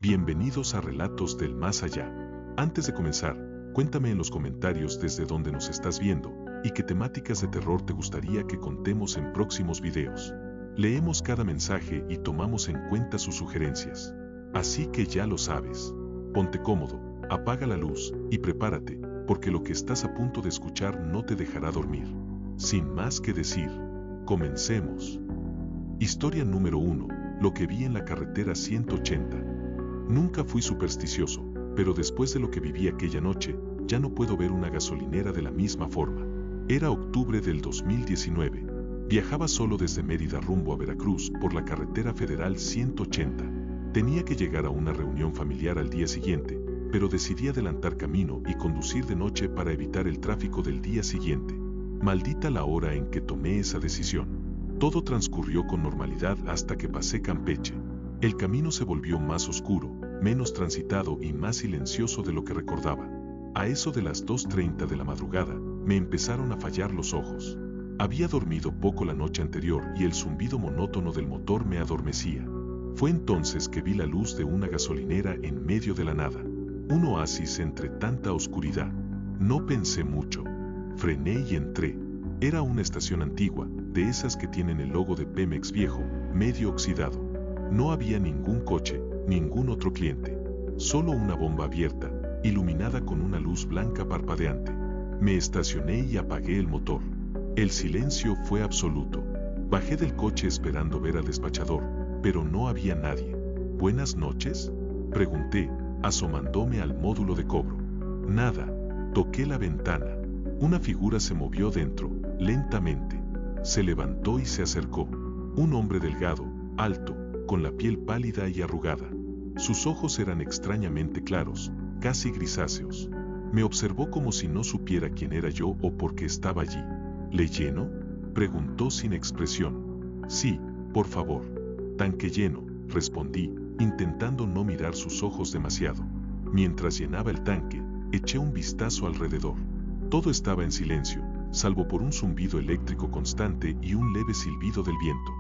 Bienvenidos a Relatos del Más Allá. Antes de comenzar, cuéntame en los comentarios desde dónde nos estás viendo y qué temáticas de terror te gustaría que contemos en próximos videos. Leemos cada mensaje y tomamos en cuenta sus sugerencias. Así que ya lo sabes. Ponte cómodo, apaga la luz y prepárate, porque lo que estás a punto de escuchar no te dejará dormir. Sin más que decir, comencemos. Historia número 1. Lo que vi en la carretera 180. Nunca fui supersticioso, pero después de lo que viví aquella noche, ya no puedo ver una gasolinera de la misma forma. Era octubre del 2019. Viajaba solo desde Mérida rumbo a Veracruz por la carretera federal 180. Tenía que llegar a una reunión familiar al día siguiente, pero decidí adelantar camino y conducir de noche para evitar el tráfico del día siguiente. Maldita la hora en que tomé esa decisión. Todo transcurrió con normalidad hasta que pasé Campeche. El camino se volvió más oscuro, menos transitado y más silencioso de lo que recordaba. A eso de las 2:30 de la madrugada, me empezaron a fallar los ojos. Había dormido poco la noche anterior y el zumbido monótono del motor me adormecía. Fue entonces que vi la luz de una gasolinera en medio de la nada. Un oasis entre tanta oscuridad. No pensé mucho. Frené y entré. Era una estación antigua, de esas que tienen el logo de Pemex viejo, medio oxidado. No había ningún coche, ningún otro cliente. Solo una bomba abierta, iluminada con una luz blanca parpadeante. Me estacioné y apagué el motor. El silencio fue absoluto. Bajé del coche esperando ver al despachador, pero no había nadie. ¿Buenas noches?, pregunté, asomándome al módulo de cobro. Nada. Toqué la ventana. Una figura se movió dentro, lentamente. Se levantó y se acercó. Un hombre delgado, alto, con la piel pálida y arrugada. Sus ojos eran extrañamente claros, casi grisáceos. Me observó como si no supiera quién era yo o por qué estaba allí. ¿Le lleno?, preguntó sin expresión. Sí, por favor. Tanque lleno, respondí, intentando no mirar sus ojos demasiado. Mientras llenaba el tanque, eché un vistazo alrededor. Todo estaba en silencio, salvo por un zumbido eléctrico constante y un leve silbido del viento.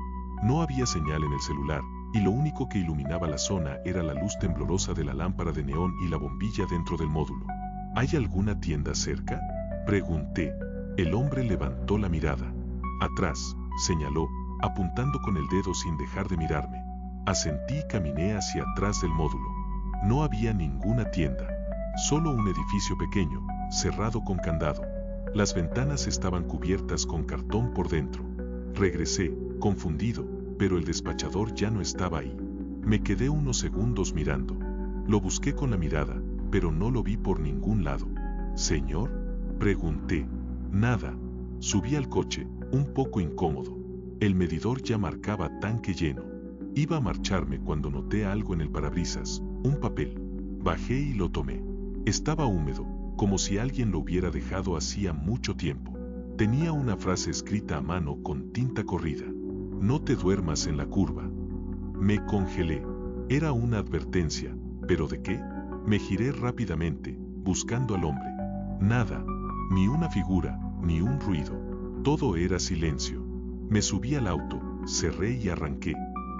No había señal en el celular, y lo único que iluminaba la zona era la luz temblorosa de la lámpara de neón y la bombilla dentro del módulo. ¿Hay alguna tienda cerca?, pregunté. El hombre levantó la mirada. Atrás, señaló, apuntando con el dedo sin dejar de mirarme. Asentí y caminé hacia atrás del módulo. No había ninguna tienda, solo un edificio pequeño, cerrado con candado. Las ventanas estaban cubiertas con cartón por dentro. Regresé, confundido, pero el despachador ya no estaba ahí. Me quedé unos segundos mirando. Lo busqué con la mirada, pero no lo vi por ningún lado. ¿Señor?, pregunté. Nada. Subí al coche, un poco incómodo. El medidor ya marcaba tanque lleno. Iba a marcharme cuando noté algo en el parabrisas, un papel. Bajé y lo tomé. Estaba húmedo, como si alguien lo hubiera dejado hacía mucho tiempo. Tenía una frase escrita a mano con tinta corrida. No te duermas en la curva. Me congelé. Era una advertencia, ¿pero de qué? Me giré rápidamente, buscando al hombre. Nada, ni una figura, ni un ruido. Todo era silencio. Me subí al auto, cerré y arranqué.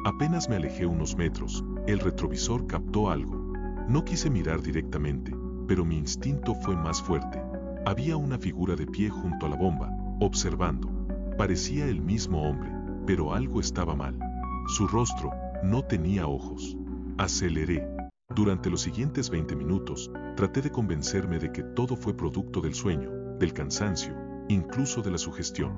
Apenas me alejé unos metros, el retrovisor captó algo. No quise mirar directamente, pero mi instinto fue más fuerte. Había una figura de pie junto a la bomba, observando. Parecía el mismo hombre, pero algo estaba mal. Su rostro no tenía ojos. Aceleré. Durante los siguientes 20 minutos, traté de convencerme de que todo fue producto del sueño, del cansancio, incluso de la sugestión.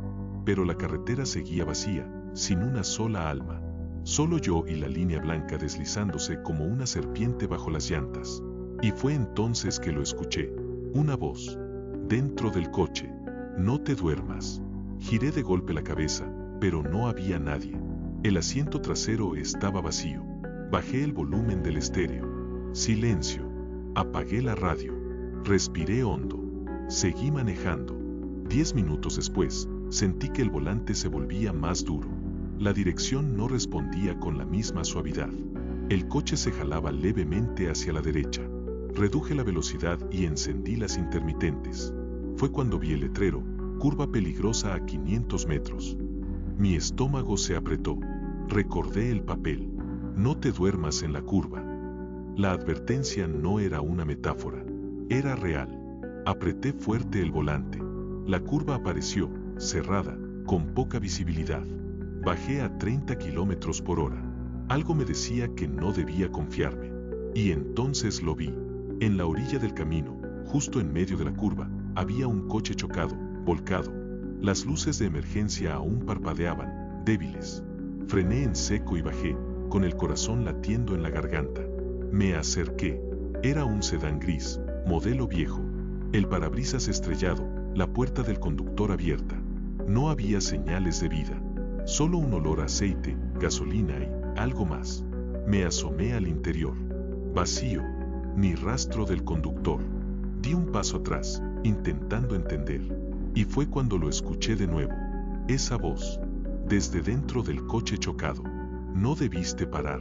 Pero la carretera seguía vacía, sin una sola alma. Solo yo y la línea blanca deslizándose como una serpiente bajo las llantas. Y fue entonces que lo escuché. Una voz. Dentro del coche. No te duermas. Giré de golpe la cabeza, pero no había nadie. El asiento trasero estaba vacío. Bajé el volumen del estéreo. Silencio. Apagué la radio. Respiré hondo. Seguí manejando. 10 minutos después, sentí que el volante se volvía más duro. La dirección no respondía con la misma suavidad. El coche se jalaba levemente hacia la derecha. Reduje la velocidad y encendí las intermitentes. Fue cuando vi el letrero, curva peligrosa a 500 metros. Mi estómago se apretó. Recordé el papel. No te duermas en la curva. La advertencia no era una metáfora, era real. Apreté fuerte el volante. La curva apareció, cerrada, con poca visibilidad. Bajé a 30 kilómetros por hora. Algo me decía que no debía confiarme. Y entonces lo vi. En la orilla del camino, justo en medio de la curva, había un coche chocado, volcado. Las luces de emergencia aún parpadeaban, débiles. Frené en seco y bajé, con el corazón latiendo en la garganta. Me acerqué. Era un sedán gris, modelo viejo. El parabrisas estrellado, la puerta del conductor abierta. No había señales de vida. Solo un olor a aceite, gasolina y algo más. Me asomé al interior. Vacío. Ni rastro del conductor. Di un paso atrás, intentando entender. Y fue cuando lo escuché de nuevo. Esa voz. Desde dentro del coche chocado. No debiste parar.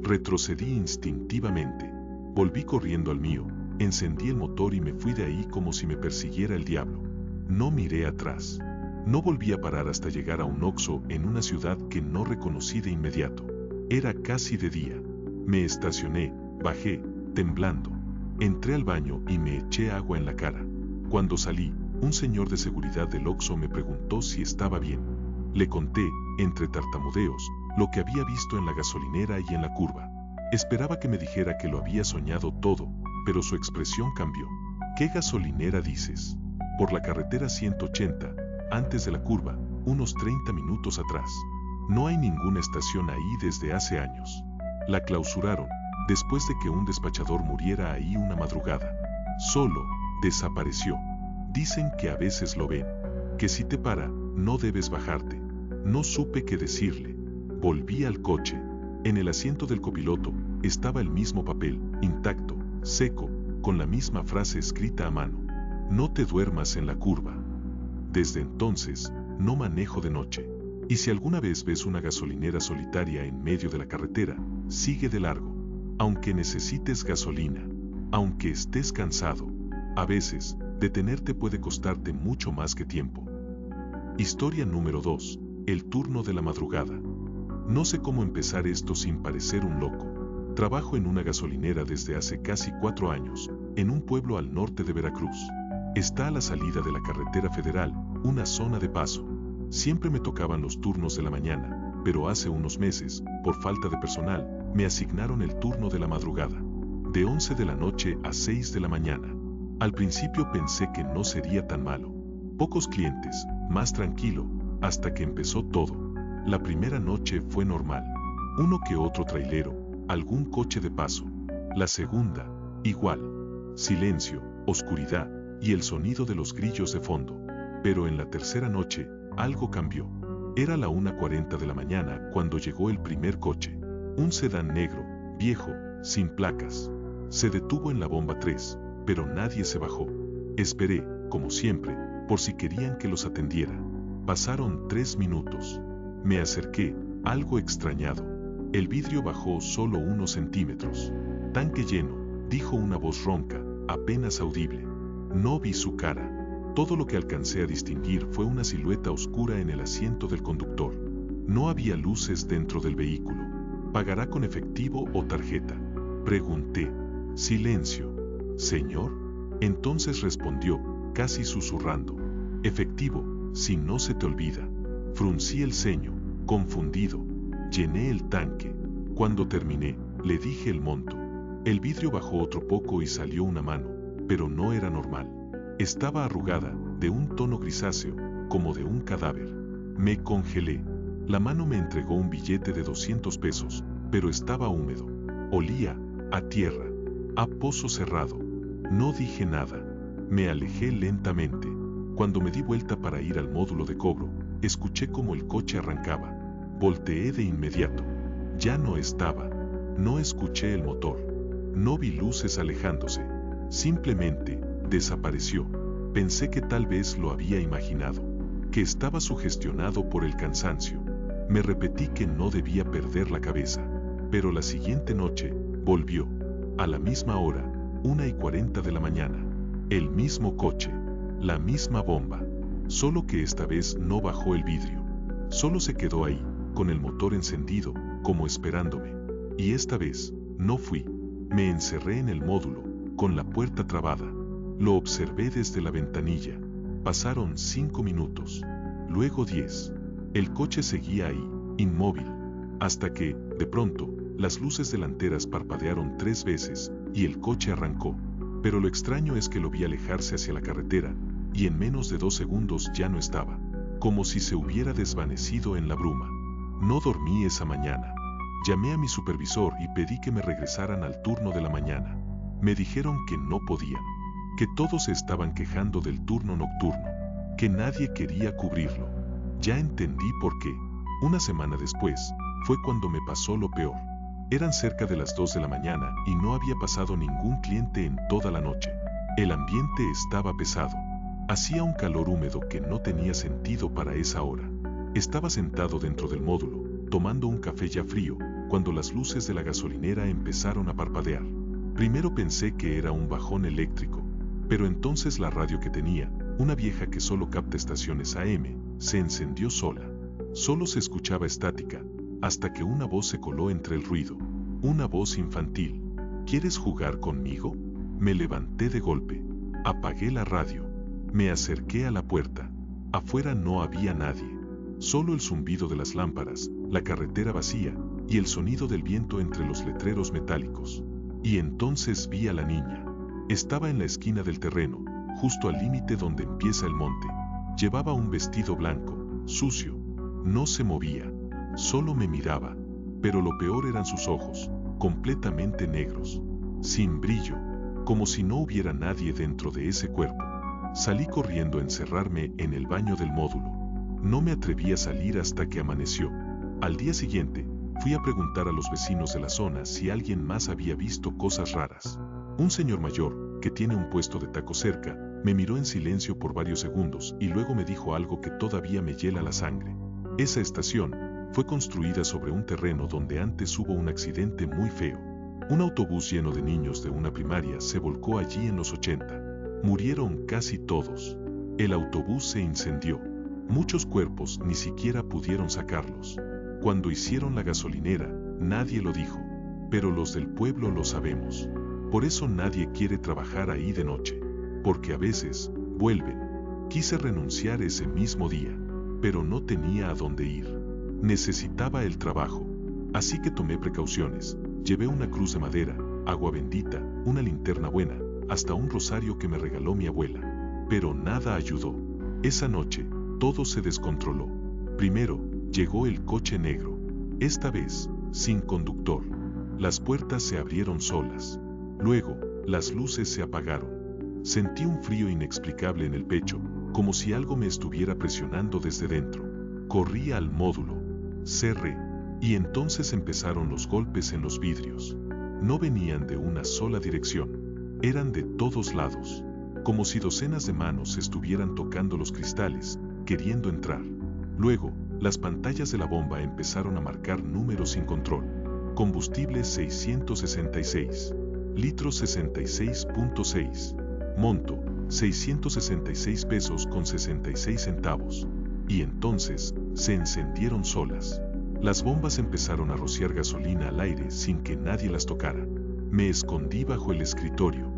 Retrocedí instintivamente. Volví corriendo al mío. Encendí el motor y me fui de ahí como si me persiguiera el diablo. No miré atrás. No volví a parar hasta llegar a un Oxxo en una ciudad que no reconocí de inmediato. Era casi de día. Me estacioné, bajé, temblando. Entré al baño y me eché agua en la cara. Cuando salí, un señor de seguridad del Oxxo me preguntó si estaba bien. Le conté, entre tartamudeos, lo que había visto en la gasolinera y en la curva. Esperaba que me dijera que lo había soñado todo, pero su expresión cambió. ¿Qué gasolinera dices? Por la carretera 180, antes de la curva, unos 30 minutos atrás. No hay ninguna estación ahí desde hace años. La clausuraron, después de que un despachador muriera ahí una madrugada. Solo, desapareció. Dicen que a veces lo ven. Que si te para, no debes bajarte. No supe qué decirle. Volví al coche. En el asiento del copiloto, estaba el mismo papel, intacto, seco, con la misma frase escrita a mano. No te duermas en la curva. Desde entonces, no manejo de noche. Y si alguna vez ves una gasolinera solitaria en medio de la carretera, sigue de largo. Aunque necesites gasolina, aunque estés cansado, a veces, detenerte puede costarte mucho más que tiempo. Historia número 2. El turno de la madrugada. No sé cómo empezar esto sin parecer un loco. Trabajo en una gasolinera desde hace casi 4 años, en un pueblo al norte de Veracruz. Está a la salida de la carretera federal, una zona de paso. Siempre me tocaban los turnos de la mañana, pero hace unos meses, por falta de personal, me asignaron el turno de la madrugada. De 11 de la noche a 6 de la mañana. Al principio pensé que no sería tan malo. Pocos clientes, más tranquilo, hasta que empezó todo. La primera noche fue normal. Uno que otro trailero, algún coche de paso. La segunda, igual. Silencio, oscuridad y el sonido de los grillos de fondo. Pero en la tercera noche, algo cambió. Era la 1:40 de la mañana cuando llegó el primer coche. Un sedán negro, viejo, sin placas. Se detuvo en la bomba 3, pero nadie se bajó. Esperé, como siempre, por si querían que los atendiera. Pasaron 3 minutos. Me acerqué, algo extrañado. El vidrio bajó solo unos centímetros. Tanque lleno, dijo una voz ronca, apenas audible. No vi su cara. Todo lo que alcancé a distinguir fue una silueta oscura en el asiento del conductor. No había luces dentro del vehículo. ¿Pagará con efectivo o tarjeta? Pregunté. Silencio. ¿Señor? Entonces respondió, casi susurrando. Efectivo, si no se te olvida. Fruncí el ceño, confundido. Llené el tanque. Cuando terminé, le dije el monto. El vidrio bajó otro poco y salió una mano, pero no era normal. Estaba arrugada, de un tono grisáceo, como de un cadáver. Me congelé. La mano me entregó un billete de 200 pesos, pero estaba húmedo. Olía a tierra, a pozo cerrado. No dije nada. Me alejé lentamente. Cuando me di vuelta para ir al módulo de cobro, escuché cómo el coche arrancaba. Volteé de inmediato. Ya no estaba. No escuché el motor. No vi luces alejándose. Simplemente, desapareció. Pensé que tal vez lo había imaginado. Que estaba sugestionado por el cansancio. Me repetí que no debía perder la cabeza. Pero la siguiente noche, volvió. A la misma hora, 1:40 de la mañana. El mismo coche. La misma bomba. Solo que esta vez no bajó el vidrio. Solo se quedó ahí, con el motor encendido, como esperándome. Y esta vez, no fui. Me encerré en el módulo, con la puerta trabada. Lo observé desde la ventanilla. Pasaron 5 minutos. Luego 10. El coche seguía ahí, inmóvil. Hasta que, de pronto, las luces delanteras parpadearon 3 veces, y el coche arrancó. Pero lo extraño es que lo vi alejarse hacia la carretera, y en menos de 2 segundos ya no estaba. Como si se hubiera desvanecido en la bruma. No dormí esa mañana. Llamé a mi supervisor y pedí que me regresaran al turno de la mañana. Me dijeron que no podían, que todos se estaban quejando del turno nocturno, que nadie quería cubrirlo. Ya entendí por qué. Una semana después, fue cuando me pasó lo peor. Eran cerca de las 2 de la mañana y no había pasado ningún cliente en toda la noche. El ambiente estaba pesado. Hacía un calor húmedo que no tenía sentido para esa hora. Estaba sentado dentro del módulo, tomando un café ya frío, cuando las luces de la gasolinera empezaron a parpadear. Primero pensé que era un bajón eléctrico, pero entonces la radio que tenía, una vieja que solo capta estaciones AM, se encendió sola. Solo se escuchaba estática, hasta que una voz se coló entre el ruido. Una voz infantil. ¿Quieres jugar conmigo? Me levanté de golpe. Apagué la radio. Me acerqué a la puerta. Afuera no había nadie. Solo el zumbido de las lámparas, la carretera vacía y el sonido del viento entre los letreros metálicos. Y entonces vi a la niña. Estaba en la esquina del terreno, justo al límite donde empieza el monte. Llevaba un vestido blanco, sucio. No se movía. Solo me miraba. Pero lo peor eran sus ojos, completamente negros, sin brillo, como si no hubiera nadie dentro de ese cuerpo. Salí corriendo a encerrarme en el baño del módulo. No me atreví a salir hasta que amaneció. Al día siguiente, fui a preguntar a los vecinos de la zona si alguien más había visto cosas raras. Un señor mayor, que tiene un puesto de tacos cerca, me miró en silencio por varios segundos y luego me dijo algo que todavía me hiela la sangre. Esa estación fue construida sobre un terreno donde antes hubo un accidente muy feo. Un autobús lleno de niños de una primaria se volcó allí en los 80. Murieron casi todos. El autobús se incendió. Muchos cuerpos ni siquiera pudieron sacarlos. Cuando hicieron la gasolinera, nadie lo dijo. Pero los del pueblo lo sabemos. Por eso nadie quiere trabajar ahí de noche. Porque a veces, vuelven. Quise renunciar ese mismo día, pero no tenía a dónde ir. Necesitaba el trabajo. Así que tomé precauciones. Llevé una cruz de madera, agua bendita, una linterna buena, hasta un rosario que me regaló mi abuela. Pero nada ayudó. Esa noche, todo se descontroló. Primero, llegó el coche negro. Esta vez, sin conductor. Las puertas se abrieron solas. Luego, las luces se apagaron. Sentí un frío inexplicable en el pecho, como si algo me estuviera presionando desde dentro. Corrí al módulo. Cerré. Y entonces empezaron los golpes en los vidrios. No venían de una sola dirección. Eran de todos lados. Como si docenas de manos estuvieran tocando los cristales, queriendo entrar. Luego, las pantallas de la bomba empezaron a marcar números sin control. Combustible 666. Litros 66.6. Monto, 666 pesos con 66 centavos. Y entonces, se encendieron solas. Las bombas empezaron a rociar gasolina al aire sin que nadie las tocara. Me escondí bajo el escritorio.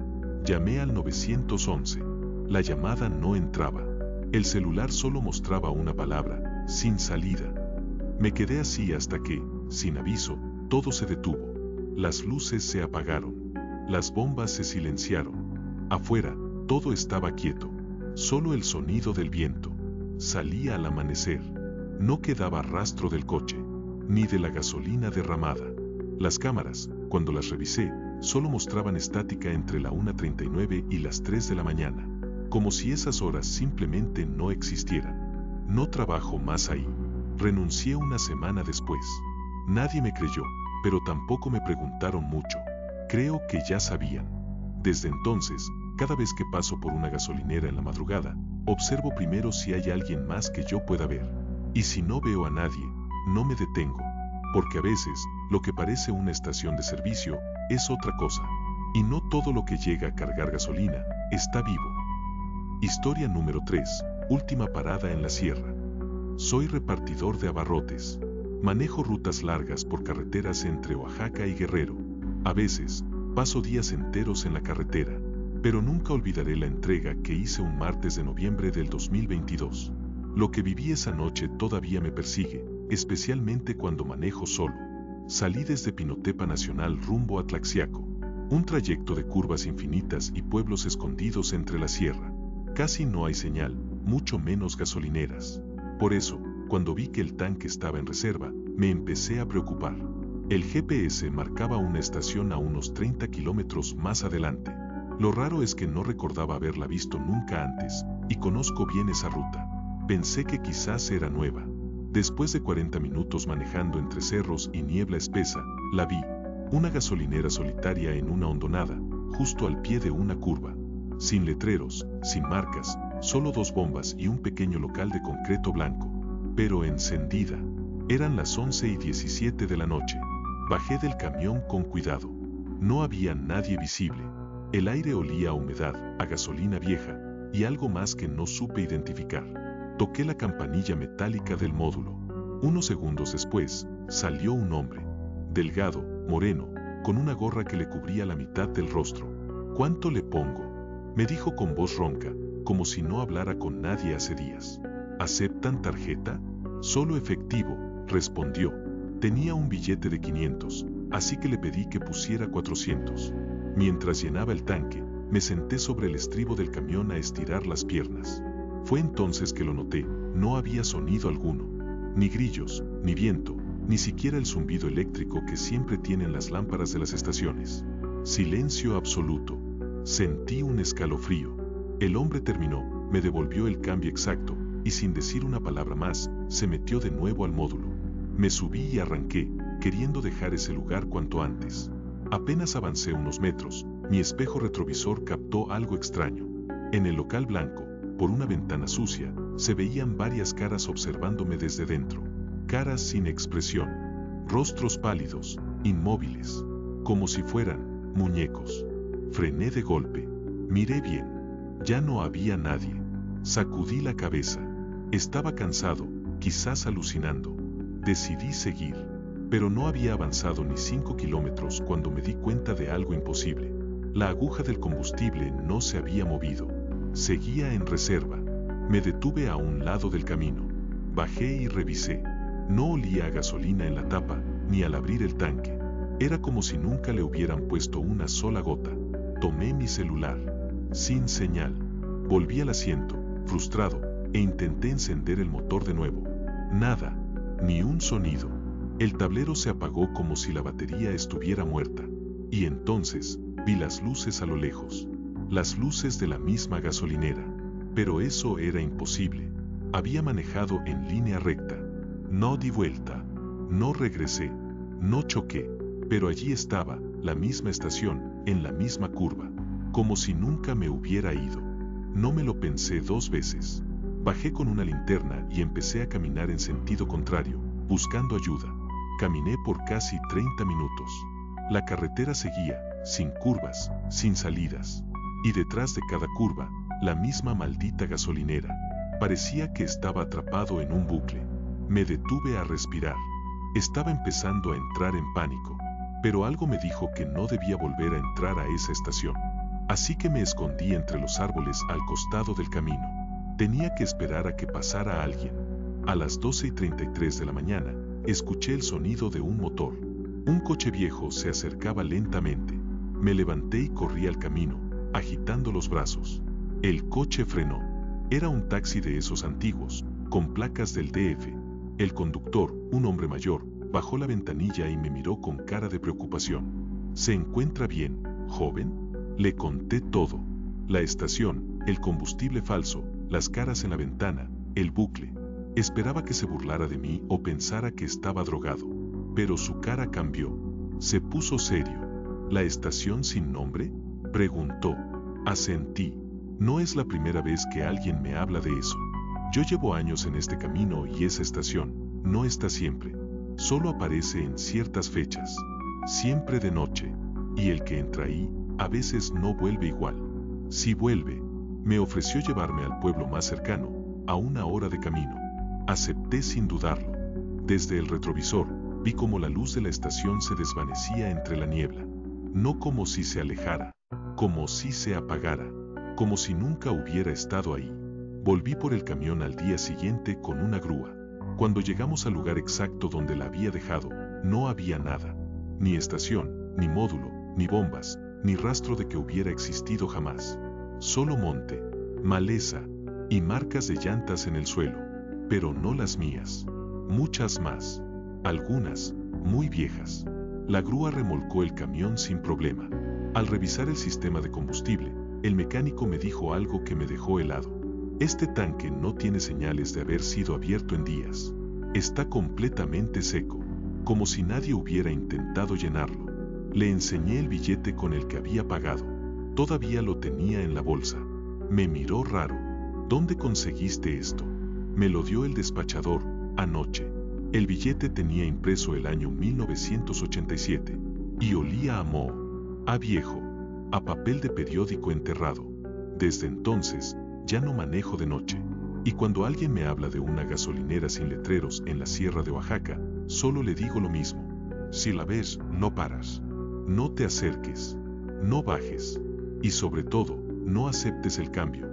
Llamé al 911. La llamada no entraba. El celular solo mostraba una palabra, sin salida. Me quedé así hasta que, sin aviso, todo se detuvo. Las luces se apagaron. Las bombas se silenciaron. Afuera, todo estaba quieto. Solo el sonido del viento. Salía al amanecer. No quedaba rastro del coche, ni de la gasolina derramada. Las cámaras, cuando las revisé, solo mostraban estática entre la 1:39 y las 3 de la mañana, como si esas horas simplemente no existieran. No trabajo más ahí. Renuncié una semana después. Nadie me creyó, pero tampoco me preguntaron mucho. Creo que ya sabían. Desde entonces, cada vez que paso por una gasolinera en la madrugada, observo primero si hay alguien más que yo pueda ver. Y si no veo a nadie, no me detengo. Porque a veces, lo que parece una estación de servicio, es otra cosa. Y no todo lo que llega a cargar gasolina, está vivo. Historia número 3. Última parada en la sierra. Soy repartidor de abarrotes. Manejo rutas largas por carreteras entre Oaxaca y Guerrero. A veces, Paso días enteros en la carretera, pero nunca olvidaré la entrega que hice un martes de noviembre del 2022. Lo que viví esa noche todavía me persigue, especialmente cuando manejo solo. Salí desde Pinotepa Nacional rumbo a Tlaxiaco, un trayecto de curvas infinitas y pueblos escondidos entre la sierra. Casi no hay señal, mucho menos gasolineras. Por eso, cuando vi que el tanque estaba en reserva, me empecé a preocupar. El GPS marcaba una estación a unos 30 kilómetros más adelante. Lo raro es que no recordaba haberla visto nunca antes, y conozco bien esa ruta. Pensé que quizás era nueva. Después de 40 minutos manejando entre cerros y niebla espesa, la vi. Una gasolinera solitaria en una hondonada, justo al pie de una curva. Sin letreros, sin marcas, solo 2 bombas y un pequeño local de concreto blanco. Pero encendida. Eran las 11:17 de la noche. Bajé del camión con cuidado. No había nadie visible. El aire olía a humedad, a gasolina vieja, y algo más que no supe identificar. Toqué la campanilla metálica del módulo. Unos segundos después, salió un hombre. Delgado, moreno, con una gorra que le cubría la mitad del rostro. ¿Cuánto le pongo?, me dijo con voz ronca, como si no hablara con nadie hace días. ¿Aceptan tarjeta? Solo efectivo, respondió. Tenía un billete de 500, así que le pedí que pusiera 400. Mientras llenaba el tanque, me senté sobre el estribo del camión a estirar las piernas. Fue entonces que lo noté, no había sonido alguno. Ni grillos, ni viento, ni siquiera el zumbido eléctrico que siempre tienen las lámparas de las estaciones. Silencio absoluto. Sentí un escalofrío. El hombre terminó, me devolvió el cambio exacto, y sin decir una palabra más, se metió de nuevo al módulo. Me subí y arranqué, queriendo dejar ese lugar cuanto antes. Apenas avancé unos metros, mi espejo retrovisor captó algo extraño. En el local blanco, por una ventana sucia, se veían varias caras observándome desde dentro. Caras sin expresión. Rostros pálidos, inmóviles, como si fueran muñecos. Frené de golpe. Miré bien. Ya no había nadie. Sacudí la cabeza. Estaba cansado, quizás alucinando. Decidí seguir, pero no había avanzado ni 5 kilómetros cuando me di cuenta de algo imposible. La aguja del combustible no se había movido. Seguía en reserva. Me detuve a un lado del camino. Bajé y revisé. No olía a gasolina en la tapa, ni al abrir el tanque. Era como si nunca le hubieran puesto una sola gota. Tomé mi celular. Sin señal. Volví al asiento, frustrado, e intenté encender el motor de nuevo. Nada. Ni un sonido. El tablero se apagó como si la batería estuviera muerta. Y entonces, vi las luces a lo lejos. Las luces de la misma gasolinera. Pero eso era imposible. Había manejado en línea recta. No di vuelta. No regresé. No choqué. Pero allí estaba, la misma estación, en la misma curva. Como si nunca me hubiera ido. No me lo pensé 2 veces. Bajé con una linterna y empecé a caminar en sentido contrario, buscando ayuda. Caminé por casi 30 minutos. La carretera seguía, sin curvas, sin salidas. Y detrás de cada curva, la misma maldita gasolinera. Parecía que estaba atrapado en un bucle. Me detuve a respirar. Estaba empezando a entrar en pánico. Pero algo me dijo que no debía volver a entrar a esa estación. Así que me escondí entre los árboles al costado del camino. Tenía que esperar a que pasara alguien. A las 12:33 de la mañana, escuché el sonido de un motor. Un coche viejo se acercaba lentamente. Me levanté y corrí al camino, agitando los brazos. El coche frenó. Era un taxi de esos antiguos, con placas del DF. El conductor, un hombre mayor, bajó la ventanilla y me miró con cara de preocupación. ¿Se encuentra bien, joven? Le conté todo. La estación, el combustible falso, las caras en la ventana, el bucle. Esperaba que se burlara de mí o pensara que estaba drogado. Pero su cara cambió. Se puso serio. ¿La estación sin nombre?, preguntó. Asentí. No es la primera vez que alguien me habla de eso. Yo llevo años en este camino y esa estación no está siempre. Solo aparece en ciertas fechas. Siempre de noche. Y el que entra ahí, a veces no vuelve igual. Si vuelve, me ofreció llevarme al pueblo más cercano, a 1 hora de camino. Acepté sin dudarlo. Desde el retrovisor, vi cómo la luz de la estación se desvanecía entre la niebla. No como si se alejara, como si se apagara, como si nunca hubiera estado ahí. Volví por el camión al día siguiente con una grúa. Cuando llegamos al lugar exacto donde la había dejado, no había nada. Ni estación, ni módulo, ni bombas, ni rastro de que hubiera existido jamás. Solo monte, maleza y marcas de llantas en el suelo, pero no las mías. Muchas más, algunas muy viejas. La grúa remolcó el camión sin problema. Al revisar el sistema de combustible, el mecánico me dijo algo que me dejó helado. Este tanque no tiene señales de haber sido abierto en días. Está completamente seco, como si nadie hubiera intentado llenarlo. Le enseñé el billete con el que había pagado. Todavía lo tenía en la bolsa. Me miró raro. ¿Dónde conseguiste esto? Me lo dio el despachador, anoche. El billete tenía impreso el año 1987 y olía a moho, a viejo, a papel de periódico enterrado. Desde entonces, ya no manejo de noche. Y cuando alguien me habla de una gasolinera sin letreros en la Sierra de Oaxaca, solo le digo lo mismo. Si la ves, no paras. No te acerques. No bajes. Y sobre todo, no aceptes el cambio.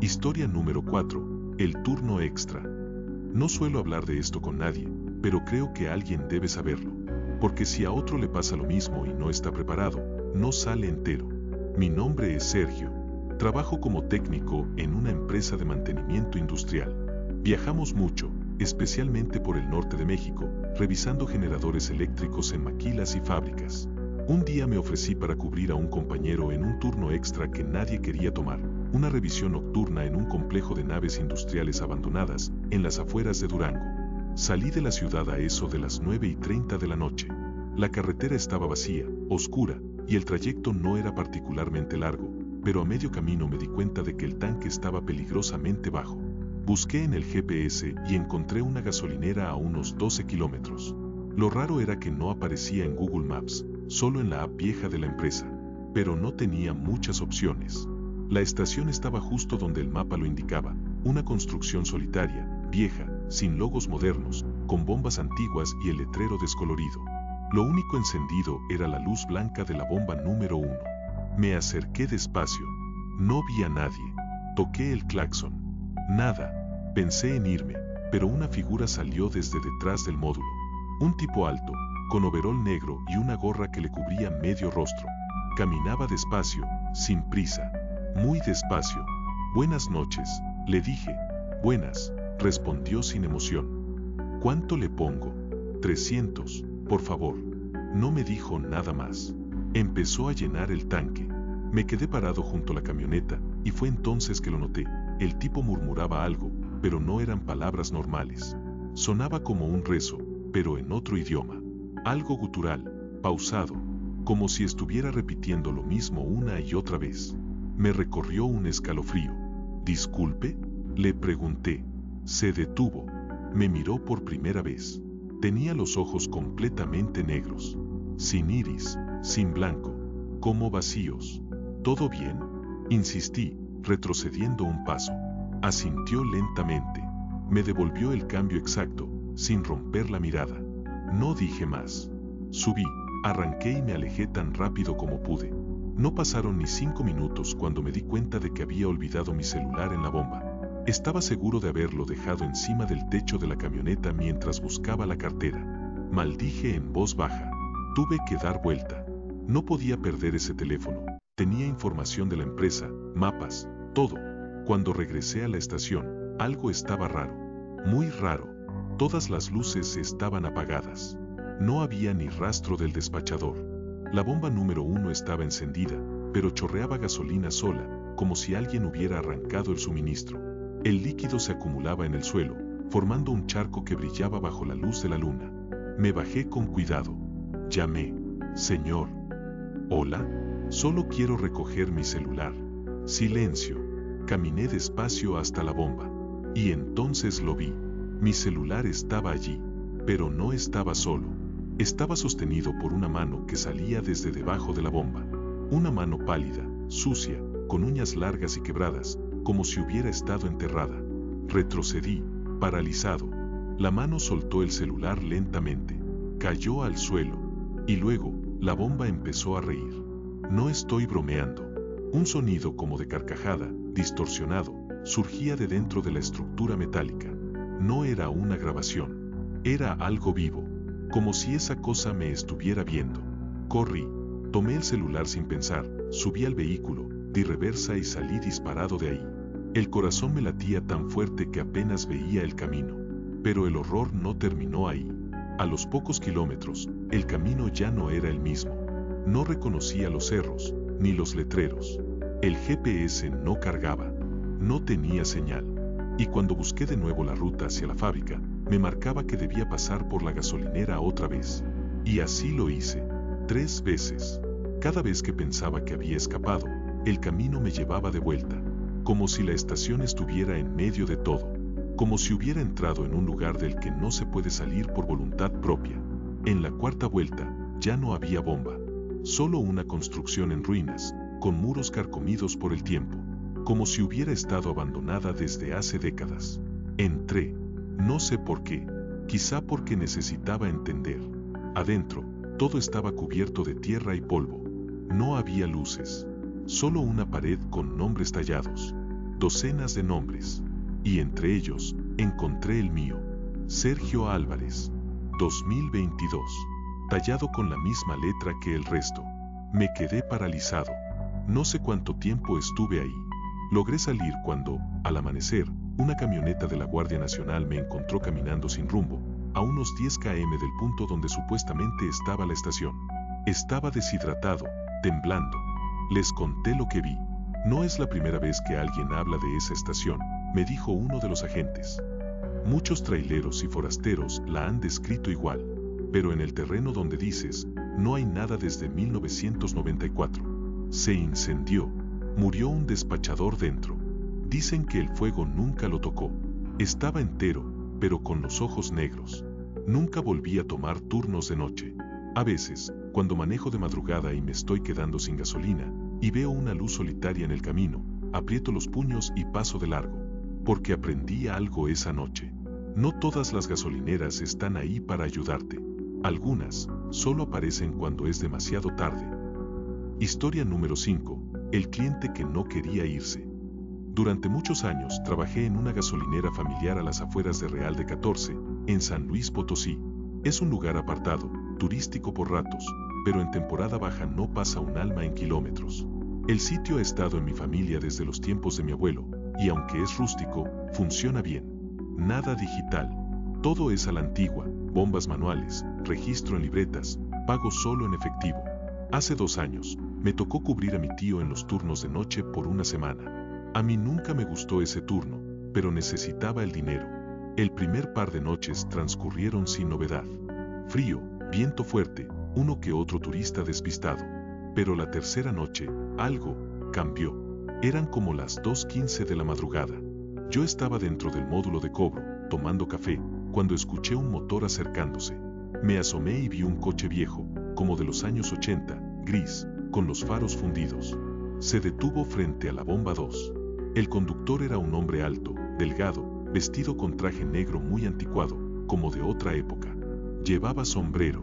Historia número 4. El turno extra. No suelo hablar de esto con nadie, pero creo que alguien debe saberlo. Porque si a otro le pasa lo mismo y no está preparado, no sale entero. Mi nombre es Sergio. Trabajo como técnico en una empresa de mantenimiento industrial. Viajamos mucho, especialmente por el norte de México, revisando generadores eléctricos en maquilas y fábricas. Un día me ofrecí para cubrir a un compañero en un turno extra que nadie quería tomar, una revisión nocturna en un complejo de naves industriales abandonadas en las afueras de Durango. Salí de la ciudad a eso de las 9:30 de la noche. La carretera estaba vacía, oscura, y el trayecto no era particularmente largo, pero a medio camino me di cuenta de que el tanque estaba peligrosamente bajo. Busqué en el GPS y encontré una gasolinera a unos 12 kilómetros. Lo raro era que no aparecía en Google Maps, solo en la app vieja de la empresa, pero no tenía muchas opciones. La estación estaba justo donde el mapa lo indicaba, una construcción solitaria, vieja, sin logos modernos, con bombas antiguas y el letrero descolorido. Lo único encendido era la luz blanca de la bomba número 1. Me acerqué despacio. No vi a nadie. Toqué el claxon. Nada. Pensé en irme, pero una figura salió desde detrás del módulo. Un tipo alto, con overol negro y una gorra que le cubría medio rostro. Caminaba despacio, sin prisa. Muy despacio. Buenas noches, le dije. Buenas, respondió sin emoción. ¿Cuánto le pongo? 300, por favor. No me dijo nada más. Empezó a llenar el tanque. Me quedé parado junto a la camioneta, y fue entonces que lo noté. El tipo murmuraba algo, pero no eran palabras normales. Sonaba como un rezo, pero en otro idioma. Algo gutural, pausado, como si estuviera repitiendo lo mismo una y otra vez. Me recorrió un escalofrío. ¿Disculpe?, le pregunté. Se detuvo. Me miró por primera vez. Tenía los ojos completamente negros, sin iris, sin blanco, como vacíos. ¿Todo bien?, insistí, retrocediendo un paso. Asintió lentamente. Me devolvió el cambio exacto, sin romper la mirada. No dije más. Subí, arranqué y me alejé tan rápido como pude. No pasaron ni 5 minutos cuando me di cuenta de que había olvidado mi celular en la bomba. Estaba seguro de haberlo dejado encima del techo de la camioneta mientras buscaba la cartera. Maldije en voz baja. Tuve que dar vuelta. No podía perder ese teléfono. Tenía información de la empresa, mapas, todo. Cuando regresé a la estación, algo estaba raro. Muy raro. Todas las luces estaban apagadas. No había ni rastro del despachador. La bomba número 1 estaba encendida, pero chorreaba gasolina sola, como si alguien hubiera arrancado el suministro. El líquido se acumulaba en el suelo, formando un charco que brillaba bajo la luz de la luna. Me bajé con cuidado. Llamé. Señor. Hola. Solo quiero recoger mi celular. Silencio. Caminé despacio hasta la bomba. Y entonces lo vi. Mi celular estaba allí, pero no estaba solo. Estaba sostenido por una mano que salía desde debajo de la bomba. Una mano pálida, sucia, con uñas largas y quebradas, como si hubiera estado enterrada. Retrocedí, paralizado. La mano soltó el celular lentamente. Cayó al suelo. Y luego, La bomba empezó a reír. No estoy bromeando. Un sonido como de carcajada, distorsionado, surgía de dentro de la estructura metálica. No era una grabación. Era algo vivo, como si esa cosa me estuviera viendo. Corrí, tomé el celular sin pensar, subí al vehículo, di reversa y salí disparado de ahí. El corazón me latía tan fuerte que apenas veía el camino. Pero el horror no terminó ahí. A los pocos kilómetros, el camino ya no era el mismo. No reconocía los cerros, ni los letreros. El GPS no cargaba. No tenía señal. Y cuando busqué de nuevo la ruta hacia la fábrica, me marcaba que debía pasar por la gasolinera otra vez. Y así lo hice. 3 veces. Cada vez que pensaba que había escapado, el camino me llevaba de vuelta. Como si la estación estuviera en medio de todo. Como si hubiera entrado en un lugar del que no se puede salir por voluntad propia. En la 4ª vuelta, ya no había bomba. Solo una construcción en ruinas, con muros carcomidos por el tiempo. Como si hubiera estado abandonada desde hace décadas. Entré. No sé por qué. Quizá porque necesitaba entender. Adentro, todo estaba cubierto de tierra y polvo. No había luces. Solo una pared con nombres tallados. Docenas de nombres. Y entre ellos, encontré el mío. Sergio Álvarez. 2022. Tallado con la misma letra que el resto. Me quedé paralizado. No sé cuánto tiempo estuve ahí. Logré salir cuando, al amanecer, una camioneta de la Guardia Nacional me encontró caminando sin rumbo, a unos 10 km del punto donde supuestamente estaba la estación. Estaba deshidratado, temblando. Les conté lo que vi. No es la primera vez que alguien habla de esa estación, me dijo uno de los agentes. Muchos traileros y forasteros la han descrito igual, pero en el terreno donde dices, no hay nada desde 1994. Se incendió. Murió un despachador dentro. Dicen que el fuego nunca lo tocó. Estaba entero, pero con los ojos negros. Nunca volví a tomar turnos de noche. A veces, cuando manejo de madrugada y me estoy quedando sin gasolina, y veo una luz solitaria en el camino, aprieto los puños y paso de largo. Porque aprendí algo esa noche. No todas las gasolineras están ahí para ayudarte. Algunas solo aparecen cuando es demasiado tarde. Historia número 5. El cliente que no quería irse. Durante muchos años trabajé en una gasolinera familiar a las afueras de Real de 14, en San Luis Potosí. Es un lugar apartado, turístico por ratos, pero en temporada baja no pasa un alma en kilómetros. El sitio ha estado en mi familia desde los tiempos de mi abuelo, y aunque es rústico, funciona bien. Nada digital. Todo es a la antigua, bombas manuales, registro en libretas, pago solo en efectivo. Hace 2 años, me tocó cubrir a mi tío en los turnos de noche por una semana. A mí nunca me gustó ese turno, pero necesitaba el dinero. El primer par de noches transcurrieron sin novedad. Frío, viento fuerte, uno que otro turista despistado. Pero la tercera noche, algo cambió. Eran como las 2:15 de la madrugada. Yo estaba dentro del módulo de cobro, tomando café, cuando escuché un motor acercándose. Me asomé y vi un coche viejo, como de los años 80, gris, con los faros fundidos. Se detuvo frente a la bomba 2. El conductor era un hombre alto, delgado, vestido con traje negro muy anticuado, como de otra época. Llevaba sombrero.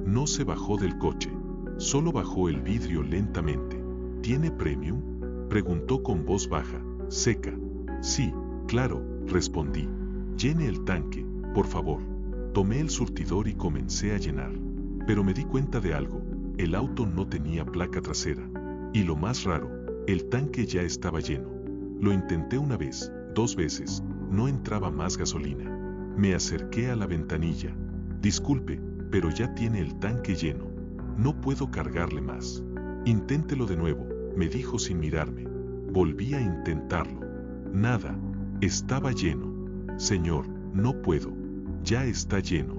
No se bajó del coche. Solo bajó el vidrio lentamente. ¿Tiene premium?, preguntó con voz baja, seca. Sí, claro, respondí. Llene el tanque, por favor. Tomé el surtidor y comencé a llenar. Pero me di cuenta de algo. El auto no tenía placa trasera. Y lo más raro, el tanque ya estaba lleno. Lo intenté 1 vez, 2 veces, no entraba más gasolina. Me acerqué a la ventanilla. Disculpe, pero ya tiene el tanque lleno. No puedo cargarle más. Inténtelo de nuevo, me dijo sin mirarme. Volví a intentarlo. Nada. Estaba lleno. Señor, no puedo. Ya está lleno.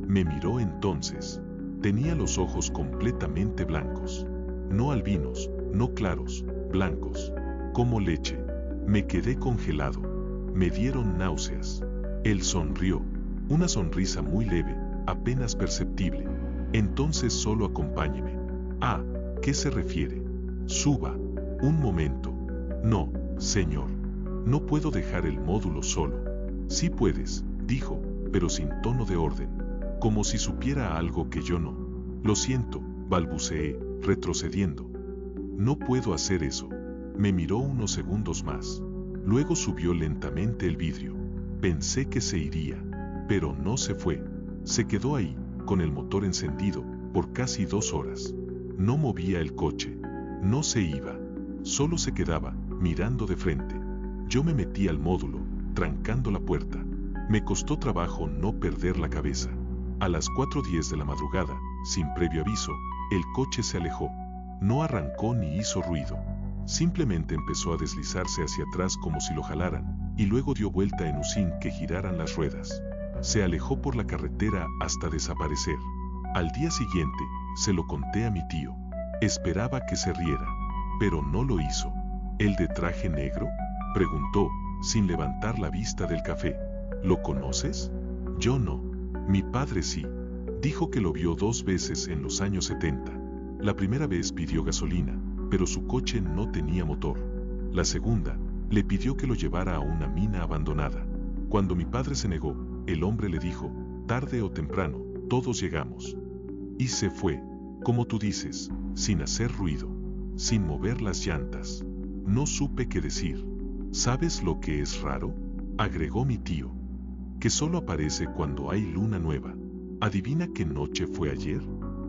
Me miró entonces. Tenía los ojos completamente blancos. No albinos, no claros, blancos. Como leche. Me quedé congelado. Me dieron náuseas. Él sonrió. Una sonrisa muy leve, apenas perceptible. Entonces solo acompáñeme. ¿A qué se refiere? Suba. Un momento. No, señor. No puedo dejar el módulo solo. Sí puedes, dijo, pero sin tono de orden. Como si supiera algo que yo no. Lo siento, balbuceé, retrocediendo. No puedo hacer eso. Me miró unos segundos más. Luego subió lentamente el vidrio. Pensé que se iría, pero no se fue. Se quedó ahí, con el motor encendido, por casi 2 horas. No movía el coche. No se iba. Solo se quedaba, mirando de frente. Yo me metí al módulo, trancando la puerta. Me costó trabajo no perder la cabeza. A las 4:10 de la madrugada, sin previo aviso, el coche se alejó. No arrancó ni hizo ruido. Simplemente empezó a deslizarse hacia atrás como si lo jalaran, y luego dio vuelta en U sin que giraran las ruedas. Se alejó por la carretera hasta desaparecer. Al día siguiente, se lo conté a mi tío. Esperaba que se riera, pero no lo hizo. ¿El de traje negro?, preguntó, sin levantar la vista del café. ¿Lo conoces? Yo no. Mi padre sí. Dijo que lo vio 2 veces en los años 70. La primera vez pidió gasolina, pero su coche no tenía motor. La segunda, le pidió que lo llevara a una mina abandonada. Cuando mi padre se negó, el hombre le dijo, tarde o temprano, todos llegamos. Y se fue, como tú dices, sin hacer ruido, sin mover las llantas. No supe qué decir. ¿Sabes lo que es raro?, agregó mi tío. Que solo aparece cuando hay luna nueva. ¿Adivina qué noche fue ayer?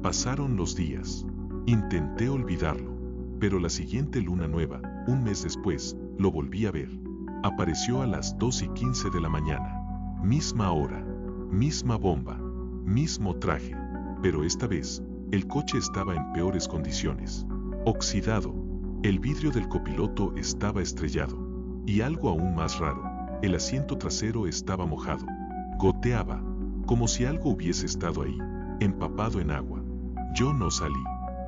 Pasaron los días. Intenté olvidarlo, pero la siguiente luna nueva, un mes después, lo volví a ver. Apareció a las 2:15 de la mañana. Misma hora, misma bomba, mismo traje, pero esta vez, el coche estaba en peores condiciones. Oxidado, el vidrio del copiloto estaba estrellado. Y algo aún más raro, el asiento trasero estaba mojado. Goteaba, como si algo hubiese estado ahí, empapado en agua. Yo no salí.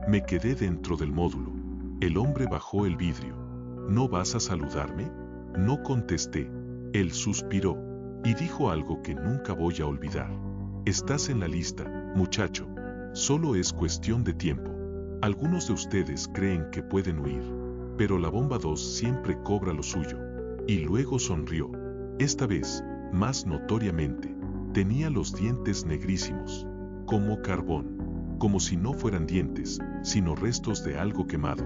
Me quedé dentro del módulo. El hombre bajó el vidrio. ¿No vas a saludarme? No contesté. Él suspiró y dijo algo que nunca voy a olvidar. Estás en la lista, muchacho. Solo es cuestión de tiempo. Algunos de ustedes creen que pueden huir, pero la bomba 2 siempre cobra lo suyo. Y luego sonrió. Esta vez, más notoriamente. Tenía los dientes negrísimos, como carbón, como si no fueran dientes, sino restos de algo quemado.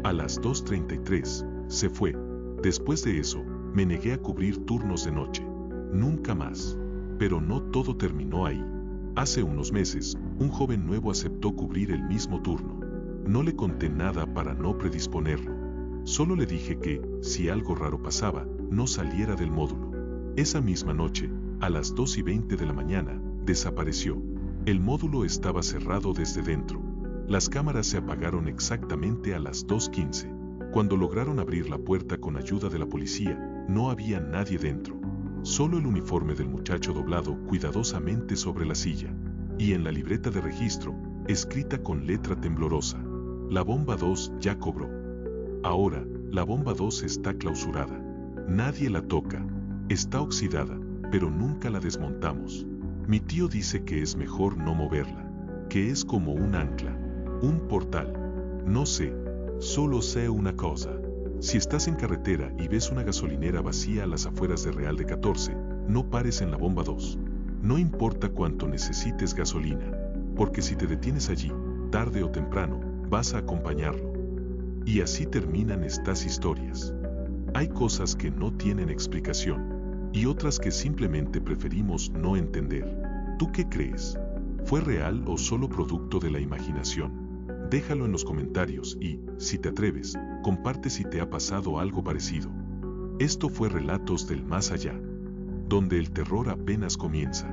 A las 2:33, se fue. Después de eso, me negué a cubrir turnos de noche. Nunca más. Pero no todo terminó ahí. Hace unos meses, un joven nuevo aceptó cubrir el mismo turno. No le conté nada para no predisponerlo. Solo le dije que, si algo raro pasaba, no saliera del módulo. Esa misma noche, a las 2:20 de la mañana, desapareció. El módulo estaba cerrado desde dentro. Las cámaras se apagaron exactamente a las 2:15. Cuando lograron abrir la puerta con ayuda de la policía, no había nadie dentro. Solo el uniforme del muchacho doblado cuidadosamente sobre la silla. Y en la libreta de registro, escrita con letra temblorosa: la bomba 2 ya cobró. Ahora, la bomba 2 está clausurada. Nadie la toca. Está oxidada, pero nunca la desmontamos. Mi tío dice que es mejor no moverla, que es como un ancla, un portal. No sé, solo sé una cosa. Si estás en carretera y ves una gasolinera vacía a las afueras de Real de 14, no pares en la bomba 2. No importa cuánto necesites gasolina, porque si te detienes allí, tarde o temprano, vas a acompañarlo. Y así terminan estas historias. Hay cosas que no tienen explicación, y otras que simplemente preferimos no entender. ¿Tú qué crees? ¿Fue real o solo producto de la imaginación? Déjalo en los comentarios y, si te atreves, comparte si te ha pasado algo parecido. Esto fue Relatos del Más Allá, donde el terror apenas comienza.